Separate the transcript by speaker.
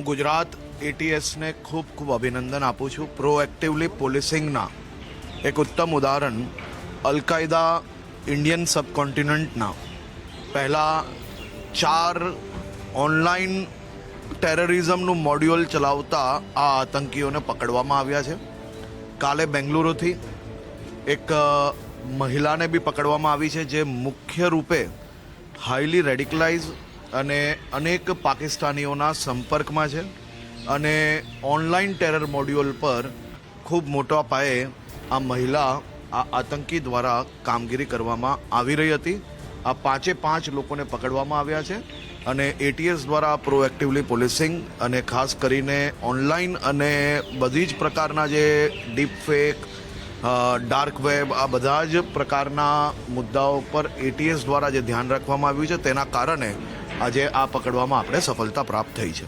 Speaker 1: હું ગુજરાત એટીએસને ખૂબ ખૂબ અભિનંદન આપું છું. પ્રોએક્ટિવલી પોલીસિંગના એક ઉત્તમ ઉદાહરણ અલ-કાયદા ઇન્ડિયન સબકોન્ટિનન્ટના પહેલાં 4 ઓનલાઈન ટેરરિઝમનું મોડ્યુલ ચલાવતા આ આતંકીઓને પકડવામાં આવ્યા છે. કાલે બેંગલુરુથી એક મહિલાને બી પકડવામાં આવી છે, જે મુખ્ય રૂપે હાઈલી રેડિકલાઇઝ અને અનેક પાકિસ્તાનીઓના સંપર્કમાં છે અને ઓનલાઈન ટેરર મોડ્યુલ પર ખૂબ મોટા પાયે આ મહિલા આ આતંકી દ્વારા કામગીરી કરવામાં આવી રહી હતી. આ 5 લોકોને પકડવામાં આવ્યા છે અને એટીએસ દ્વારા પ્રોએક્ટિવલી પોલીસિંગ અને ખાસ કરીને ઓનલાઈન અને બધી જ પ્રકારના જે ડીપ ફેક, ડાર્ક વેબ, આ બધા જ પ્રકારના મુદ્દાઓ પર એટીએસ દ્વારા જે ધ્યાન રાખવામાં આવ્યું છે તેના કારણે આજે આ પકડવામાં આપણે સફળતા પ્રાપ્ત થઈ છે.